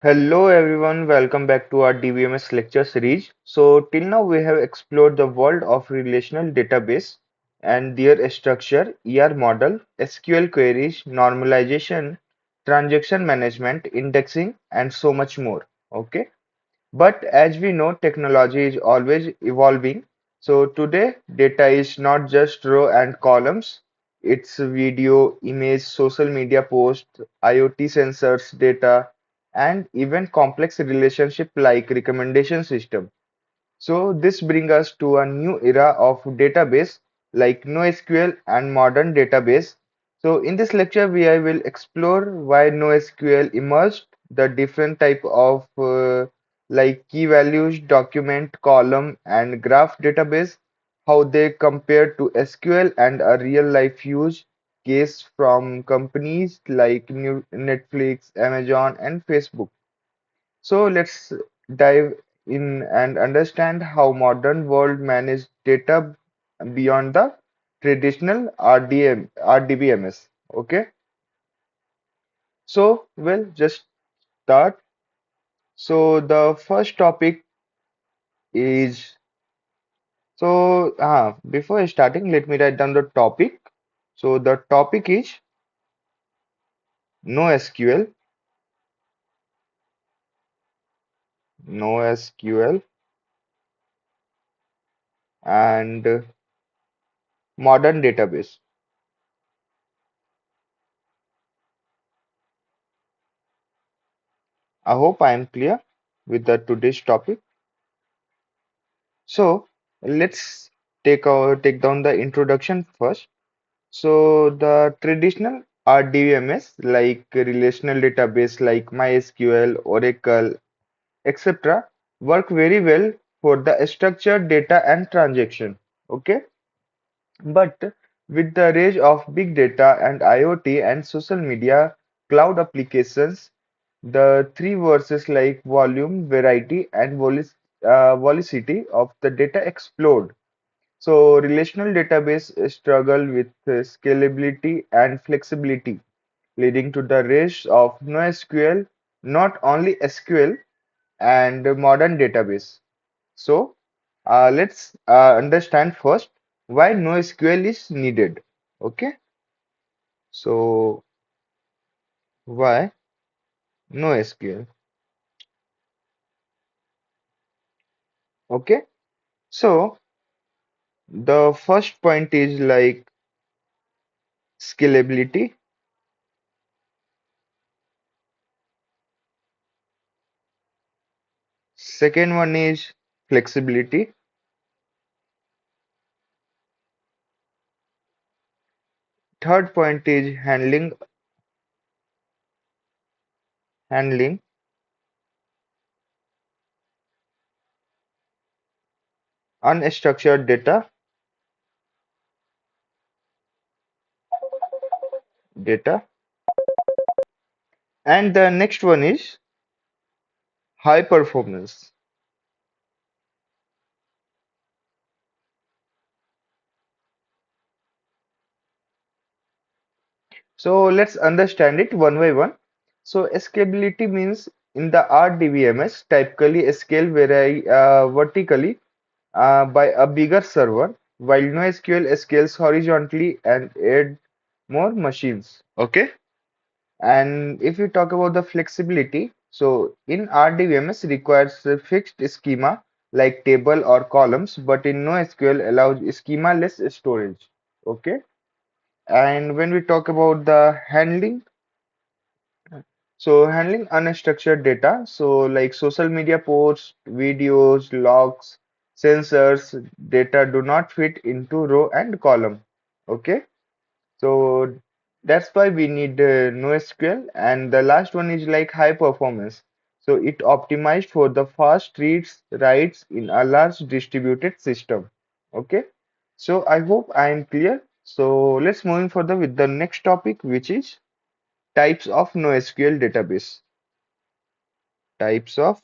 Hello everyone, welcome back to our DBMS lecture series. So till now we have explored the world of relational database and their structure, ER model, SQL queries, normalization, transaction management, indexing and so much more. Okay. But as we know, technology is always evolving. So today, data is not just row and columns. It's video, image, social media posts, IoT sensors, data, and even complex relationship like recommendation system. So this brings us to a new era of database like NoSQL and modern database. So in this lecture, I will explore why NoSQL emerged, the different type of like key values, document, column, and graph database, how they compare to SQL and a real life use case from companies like Netflix, Amazon, and Facebook. So let's dive in and understand how modern world manage data beyond the traditional RDBMS. Okay, so we'll just start. So the first topic is before starting, let me write down the topic. So the topic is NoSQL, NoSQL, and modern database. I hope I am clear with the today's topic. So let's take down the introduction first. So the traditional RDBMS like relational database like MySQL, Oracle, etc. work very well for the structured data and transaction. Okay, but with the rise of big data and IoT and social media cloud applications, the three verses like volume, variety, and velocity of the data explode. So relational database struggle with scalability and flexibility, leading to the rise of NoSQL, not only SQL and modern database. So let's understand first why NoSQL is needed. Okay, so why NoSQL? Okay, so the first point is like scalability. Second one is flexibility. Third point is handling unstructured data. And the next one is high performance. So let's understand it one by one. So scalability means in the RDBMS, typically scale vertically by a bigger server, while NoSQL scales horizontally and add more machines. Okay. And if you talk about the flexibility, so in RDBMS requires a fixed schema like table or columns, but in NoSQL allows schema-less storage. Okay. And when we talk about the handling, so handling unstructured data, so like social media posts, videos, logs, sensors, data do not fit into row and column. Okay. So that's why we need NoSQL. And the last one is like high performance. So it optimized for the fast reads, writes in a large distributed system. Okay. So I hope I am clear. So let's moving further with the next topic, which is types of NoSQL database. Types of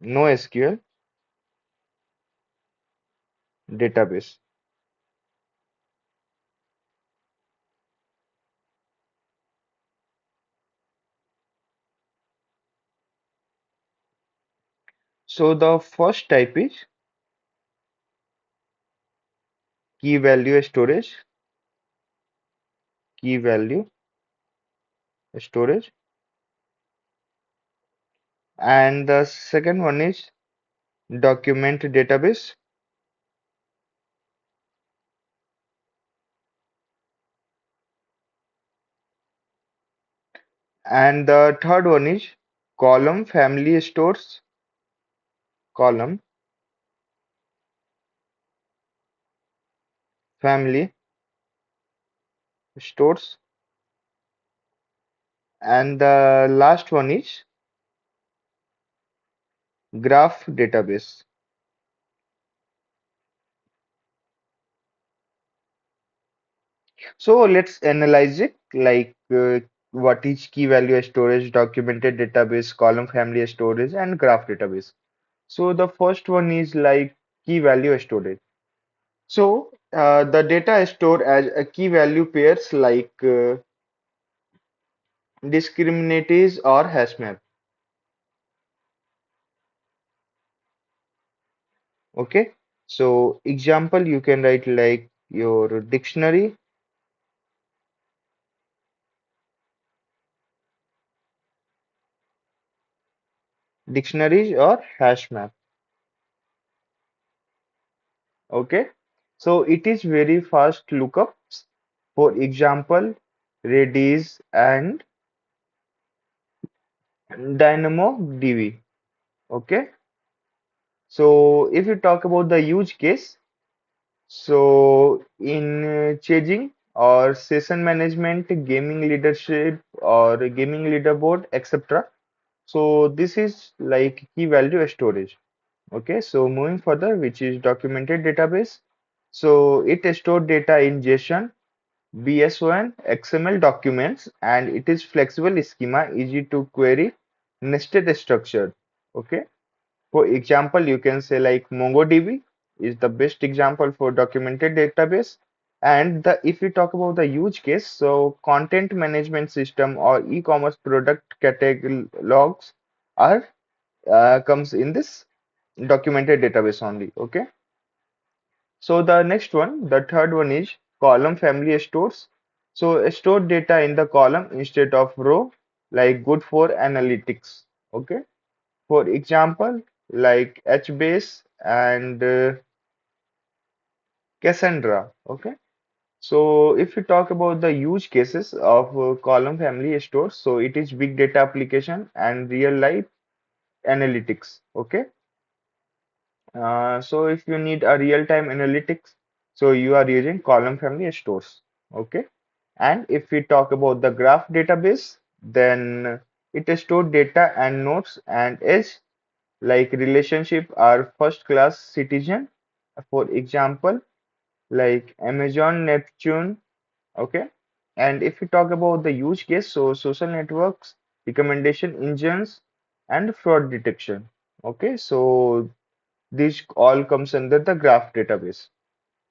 NoSQL database. So the first type is key value storage, key value storage, and the second one is document database, and the third one is column family stores, column family stores, and the last one is graph database. So let's analyze it like what is key value storage, documented database, column family storage, and graph database. So the first one is like key value storage. So the data is stored as a key value pairs like discriminaties or hash map. Okay. So example you can write like your dictionaries or hash map. Okay. So it is very fast lookups. For example, Redis and DynamoDB. Okay. So if you talk about the use case, so in changing or session management, gaming leadership or gaming leaderboard, etc. So this is like key value storage. Okay, so moving further, which is documented database. So it stores data in JSON, BSON, XML documents, and it is flexible schema, easy to query, nested structure. Okay. For example, you can say like MongoDB is the best example for documented database. And the if we talk about the use case, so content management system or e-commerce product catalogs are comes in this documented database only. Okay. So the next one, the third one is column family stores. So store data in the column instead of row, like good for analytics. Okay. For example, like HBase and Cassandra. Okay. So if you talk about the use cases of column family stores, so it is big data application and real life analytics. Okay. So if you need a real-time analytics, so you are using column family stores. Okay. And if we talk about the graph database, then it stores data and nodes and edge like relationship are first class citizen. For example, like Amazon, Neptune. Okay. And if we talk about the use case, so social networks, recommendation engines, and fraud detection. Okay. So this all comes under the graph database.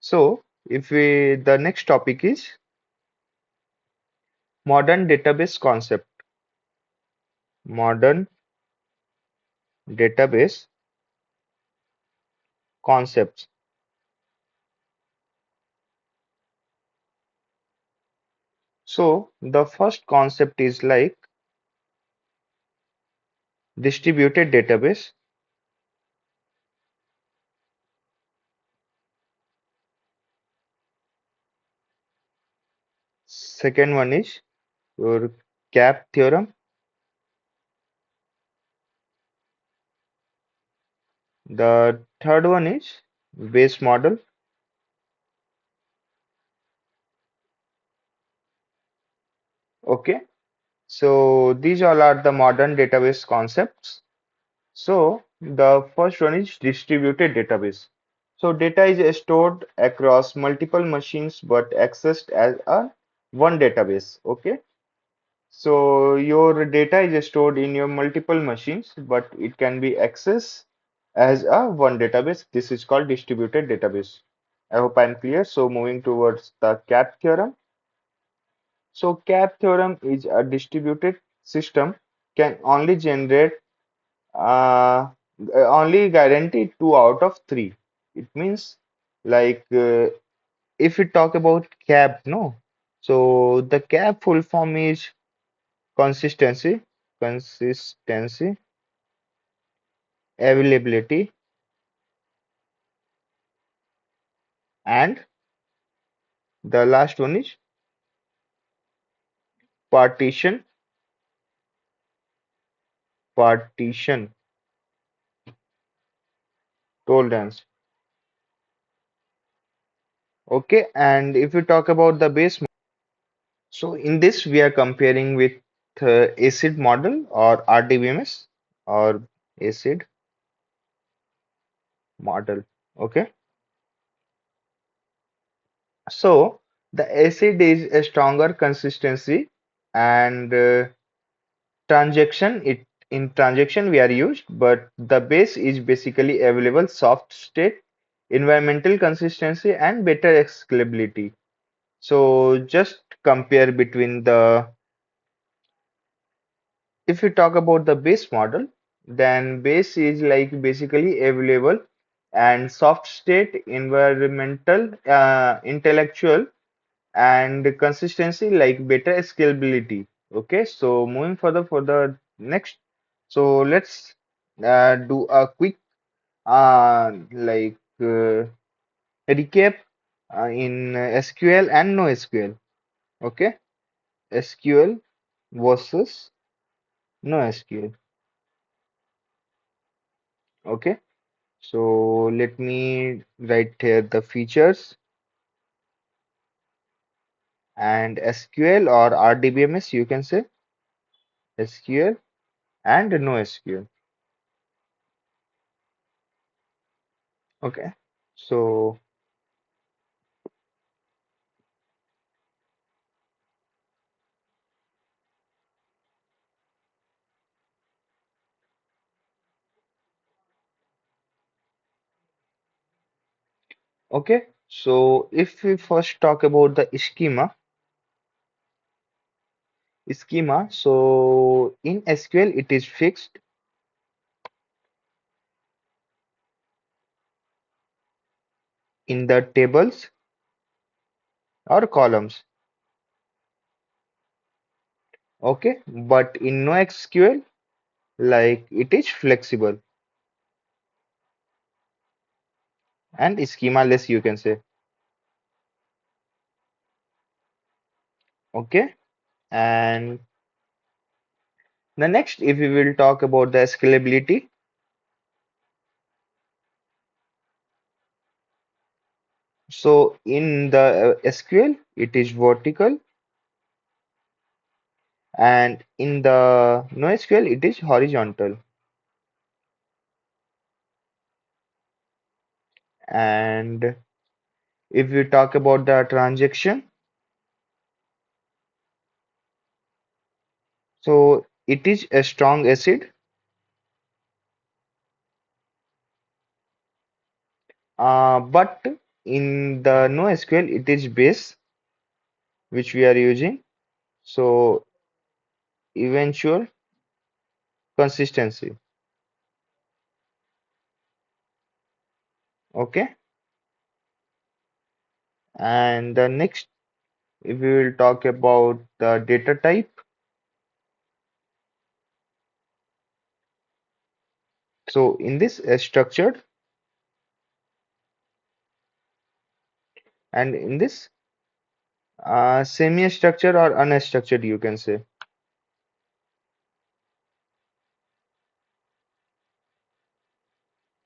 So if we the next topic is modern database concept. Modern database concepts. So the first concept is like distributed database. Second one is your cap theorem. The third one is base model. Okay. So these all are the modern database concepts. So the first one is distributed database. So data is stored across multiple machines but accessed as a one database. Okay. So your data is stored in your multiple machines, but it can be accessed as a one database. This is called distributed database. I hope I'm clear. So moving towards the CAP theorem. So CAP theorem is a distributed system can only generate only guaranteed 2 out of 3. It means like if we talk about CAP, no. So the CAP full form is consistency, consistency, availability, and the last one is partition, partition tolerance. Okay, and if you talk about the base, so in this we are comparing with acid model or RDBMS or acid model. Okay, so the acid is a stronger consistency and transaction it in transaction we are used, but the base is basically available soft state, environmental consistency and better scalability. So just compare between the if you talk about the base model, then base is like basically available and soft state, environmental, intellectual, and consistency like better scalability. Okay, so moving further for the next, so let's do a quick recap in SQL and NoSQL. Okay, SQL versus NoSQL. Okay. So let me write here the features and SQL or RDBMS, you can say SQL and NoSQL. Okay. So, okay. So if we first talk about the schema, so in SQL it is fixed in the tables or columns. Okay. But in NoSQL, like it is flexible and schema-less, you can say. Okay. And the next, if we will talk about the scalability, so in the SQL, it is vertical, and in the NoSQL, it is horizontal. And if we talk about the transaction, so it is a strong acid, but in the NoSQL, it is base, which we are using. So eventual consistency. Okay. And the next, if we will talk about the data type, so in this structured and in this semi-structured or unstructured, you can say.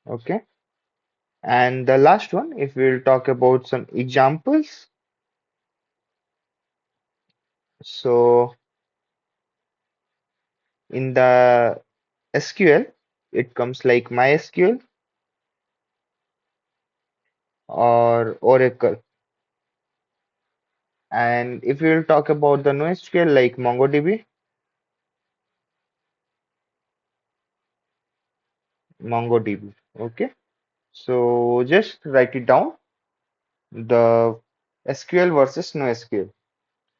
Okay. And the last one, if we'll talk about some examples, so in the SQL, it comes like MySQL or Oracle. And if we'll talk about the NoSQL, like MongoDB, MongoDB. Okay. So just write it down, the SQL versus NoSQL.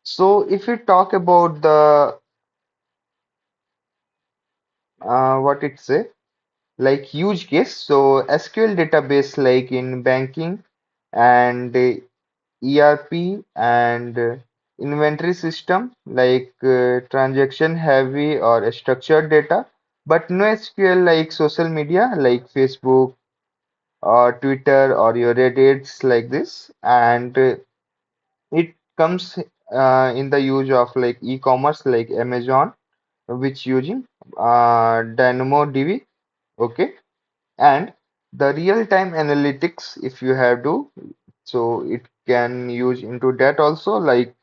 So if we talk about the what it say. like use case. So SQL database like in banking and ERP and inventory system like transaction heavy or structured data, but no SQL like social media like Facebook or Twitter or your Reddits like this. And it comes in the use of like e-commerce like Amazon, which using DynamoDB. Okay, and the real-time analytics if you have to, so it can use into that also like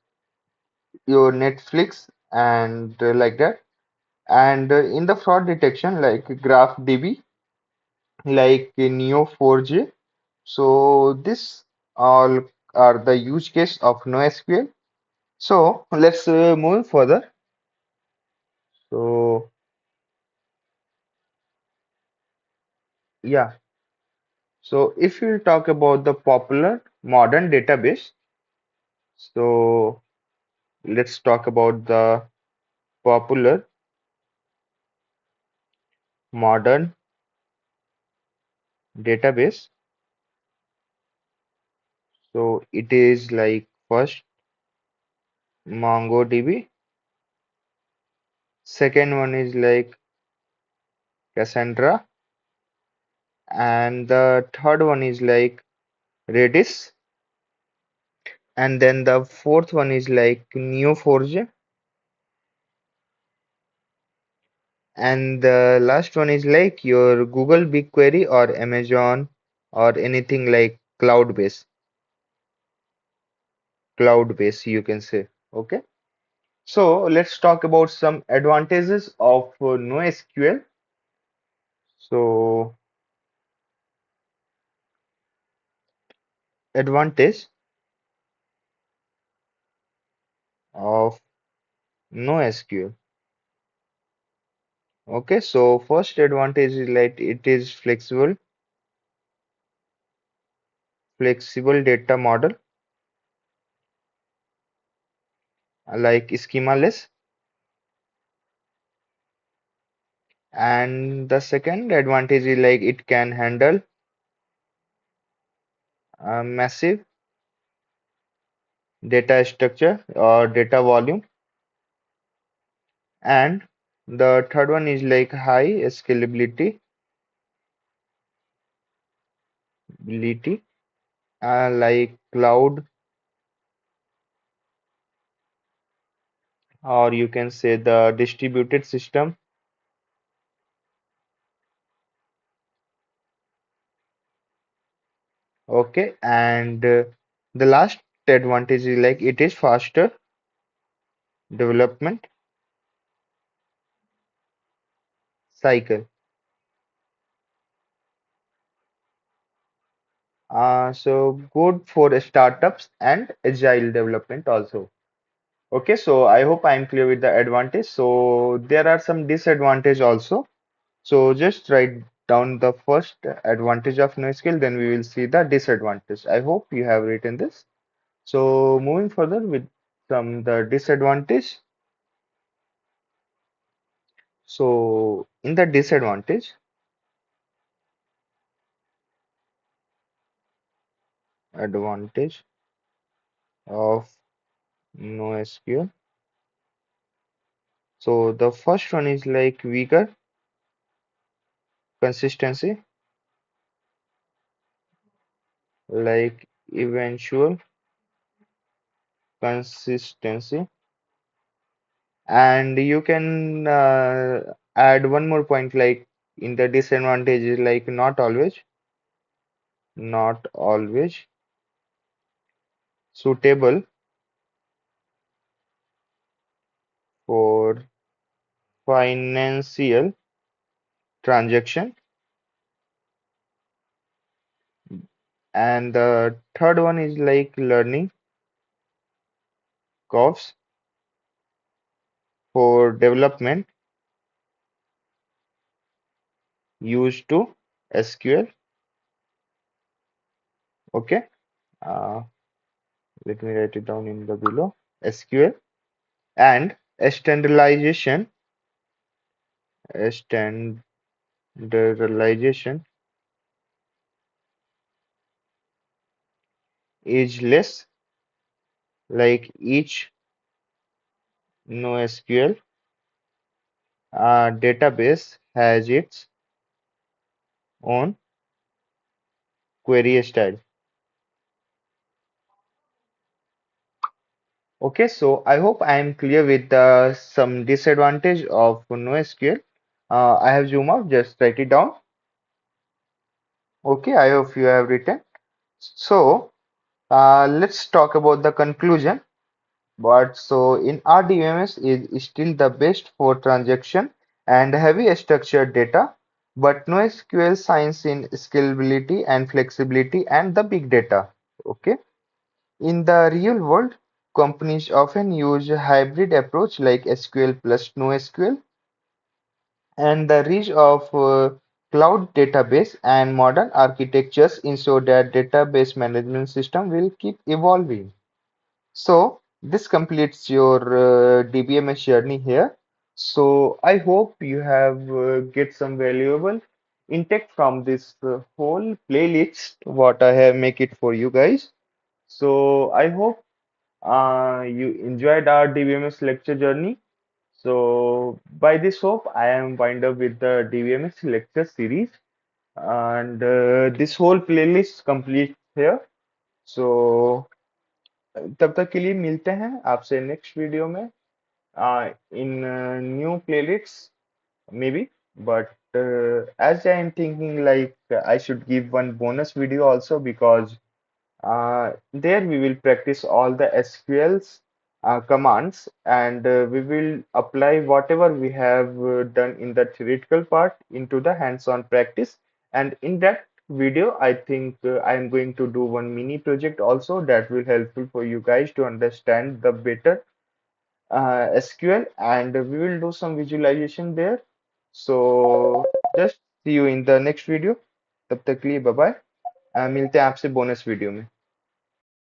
your Netflix and like that. And in the fraud detection like GraphDB, like Neo4j. So this all are the use case of NoSQL. So let's move further. So yeah, so if you talk about the popular modern database, so let's talk about the popular modern database. So it is like first MongoDB, second one is like Cassandra, and the third one is like Redis, and then the fourth one is like Neo4j, and the last one is like your Google BigQuery or Amazon or anything like cloud base you can say. Okay, so let's talk about some advantages of NoSQL. So advantage of NoSQL. Okay, so first advantage is like it is flexible data model like schemaless. And the second advantage is like it can handle massive data structure or data volume. And the third one is like high scalability, like cloud, or you can say the distributed system. Okay, and the last advantage is like it is faster development cycle. So good for startups and agile development also. Okay, so I hope I'm clear with the advantage. So there are some disadvantage also. So just write down the first advantage of NoSQL, then we will see the disadvantage. I hope you have written this. So moving further with some the disadvantage. So in the advantage of NoSQL. So the first one is like weaker consistency, like eventual consistency. And you can add one more point like in the disadvantages like not always suitable for financial transaction. And the third one is like learning curves for development used to SQL. Okay, uh, let me write it down in the below. SQL and standardization, The realization is less, like each NoSQL database has its own query style. Okay, so I hope I am clear with some disadvantage of NoSQL. I have zoom out, just write it down. Okay, I hope you have written. So let's talk about the conclusion. But so in RDMS is still the best for transaction and heavy structured data, but NoSQL shines in scalability and flexibility and the big data. Okay. In the real world, companies often use a hybrid approach like SQL plus NoSQL, and the reach of cloud database and modern architectures ensure that database management system will keep evolving. So this completes your DBMS journey here. So I hope you have get some valuable intake from this whole playlist what I have make it for you guys. So I hope you enjoyed our DBMS lecture journey. So by this hope, I am wind up with the DBMS lecture series, and this whole playlist complete here. So तब तक के लिए मिलते हैं आपसे next video में in new playlists maybe, but as I am thinking like I should give one bonus video also because there we will practice all the SQLs commands and we will apply whatever we have done in the theoretical part into the hands-on practice. And in that video, I think I am going to do one mini project also that will helpful for you guys to understand the better SQL, and we will do some visualization there. So just see you in the next video. तब तक के लिए bye bye मिलते हैं आपसे bonus video में